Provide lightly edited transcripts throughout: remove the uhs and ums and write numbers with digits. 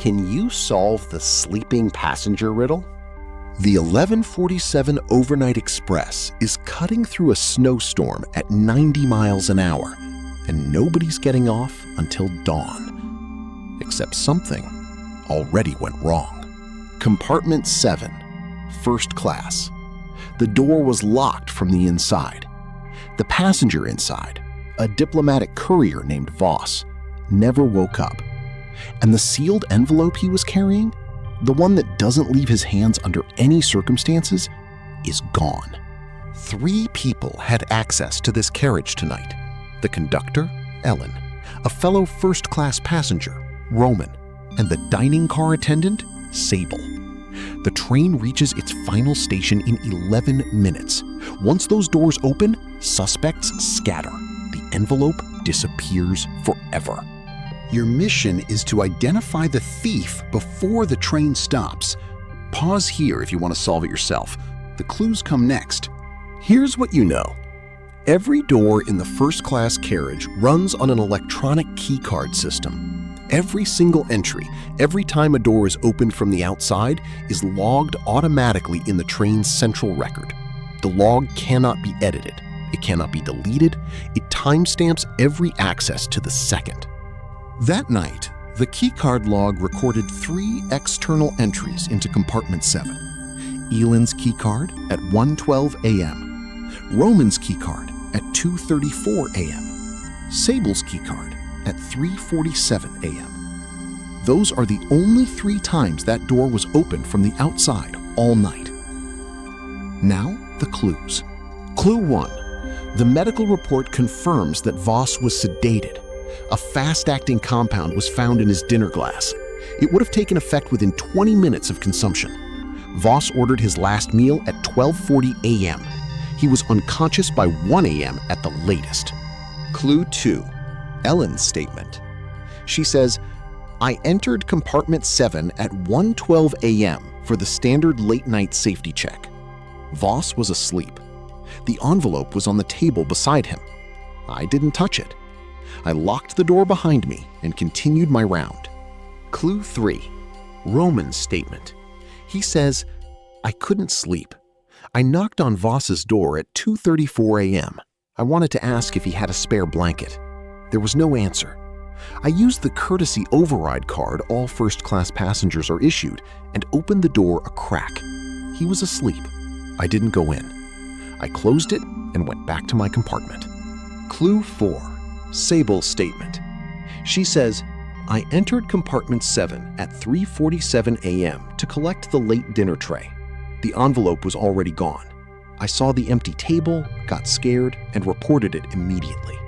Can you solve the sleeping passenger riddle? The 1147 overnight express is cutting through a snowstorm at 90 miles an hour, and nobody's getting off until dawn. Except something already went wrong. Compartment 7, first class. The door was locked from the inside. The passenger inside, a diplomatic courier named Voss, never woke up. And the sealed envelope he was carrying, the one that doesn't leave his hands under any circumstances, is gone. 3 people had access to this carriage tonight. The conductor, Ellen, a fellow first-class passenger, Roman, and the dining car attendant, Sable. The train reaches its final station in 11 minutes. Once those doors open, suspects scatter. The envelope disappears forever. Your mission is to identify the thief before the train stops. Pause here if you want to solve it yourself. The clues come next. Here's what you know. Every door in the first-class carriage runs on an electronic keycard system. Every single entry, every time a door is opened from the outside, is logged automatically in the train's central record. The log cannot be edited. It cannot be deleted. It timestamps every access to the second. That night, the keycard log recorded 3 external entries into compartment 7. Elin's keycard at 1:12 a.m., Roman's keycard at 2:34 a.m., Sable's keycard at 3:47 a.m. Those are the only 3 times that door was opened from the outside all night. Now, the clues. Clue 1. The medical report confirms that Voss was sedated. A fast-acting compound was found in his dinner glass. It would have taken effect within 20 minutes of consumption. Voss ordered his last meal at 12:40 a.m. He was unconscious by 1 a.m. at the latest. Clue 2. Ellen's statement. She says, "I entered compartment 7 at 1:12 a.m. for the standard late-night safety check. Voss was asleep. The envelope was on the table beside him. I didn't touch it. I locked the door behind me and continued my round." Clue 3. Roman's statement. He says, "I couldn't sleep. I knocked on Voss's door at 2:34 a.m. I wanted to ask if he had a spare blanket. There was no answer. I used the courtesy override card all first-class passengers are issued and opened the door a crack. He was asleep. I didn't go in. I closed it and went back to my compartment." Clue 4. Sable's statement. She says, "I entered compartment 7 at 3:47 a.m. to collect the late dinner tray. The envelope was already gone. I saw the empty table, got scared, and reported it immediately."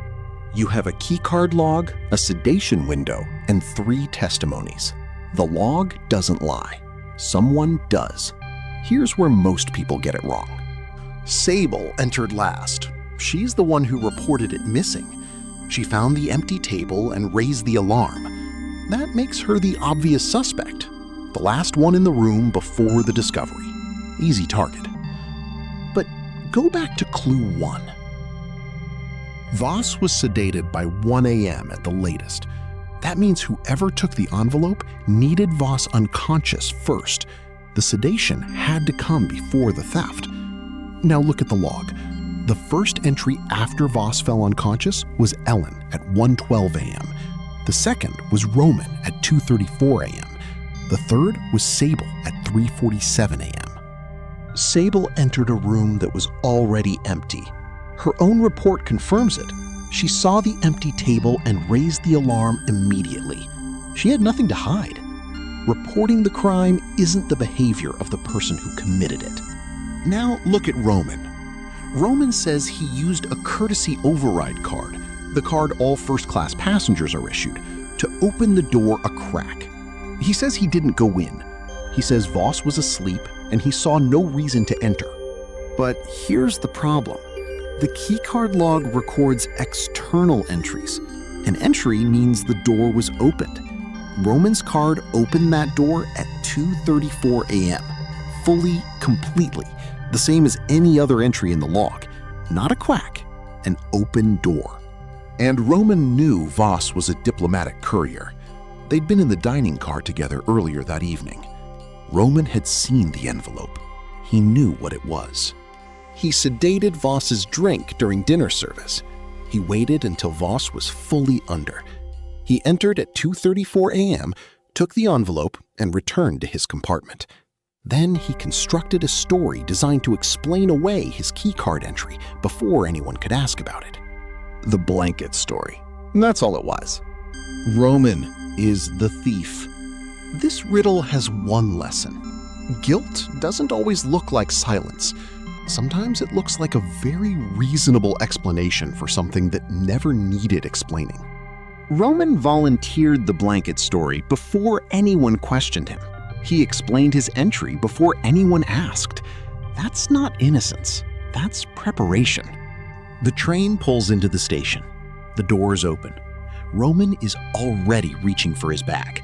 You have a keycard log, a sedation window, and 3 testimonies. The log doesn't lie. Someone does. Here's where most people get it wrong. Sable entered last. She's the one who reported it missing. She found the empty table and raised the alarm. That makes her the obvious suspect, the last one in the room before the discovery. Easy target. But go back to clue 1. Voss was sedated by 1 a.m. at the latest. That means whoever took the envelope needed Voss unconscious first. The sedation had to come before the theft. Now look at the log. The first entry after Voss fell unconscious was Ellen at 1:12 a.m. The second was Roman at 2:34 a.m. The third was Sable at 3:47 a.m. Sable entered a room that was already empty. Her own report confirms it. She saw the empty table and raised the alarm immediately. She had nothing to hide. Reporting the crime isn't the behavior of the person who committed it. Now look at Roman. Roman says he used a courtesy override card, the card all first-class passengers are issued, to open the door a crack. He says he didn't go in. He says Voss was asleep and he saw no reason to enter. But here's the problem. The keycard log records external entries. An entry means the door was opened. Roman's card opened that door at 2:34 a.m. Fully, completely. The same as any other entry in the log. Not a quack, an open door. And Roman knew Voss was a diplomatic courier. They'd been in the dining car together earlier that evening. Roman had seen the envelope. He knew what it was. He sedated Voss's drink during dinner service. He waited until Voss was fully under. He entered at 2:34 a.m., took the envelope, and returned to his compartment. Then he constructed a story designed to explain away his keycard entry before anyone could ask about it. The blanket story. That's all it was. Roman is the thief. This riddle has one lesson. Guilt doesn't always look like silence. Sometimes it looks like a very reasonable explanation for something that never needed explaining. Roman volunteered the blanket story before anyone questioned him. He explained his entry before anyone asked. That's not innocence. That's preparation. The train pulls into the station. The doors open. Roman is already reaching for his bag.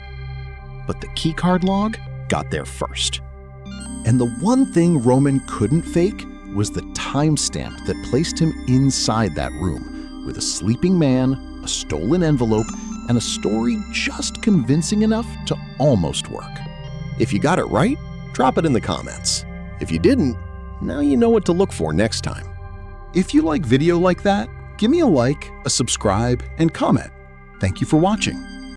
But the keycard log got there first. And the one thing Roman couldn't fake was the timestamp that placed him inside that room with a sleeping man, a stolen envelope, and a story just convincing enough to almost work. If you got it right, drop it in the comments. If you didn't, now you know what to look for next time. If you like video like that, give me a like, a subscribe, and comment. Thank you for watching.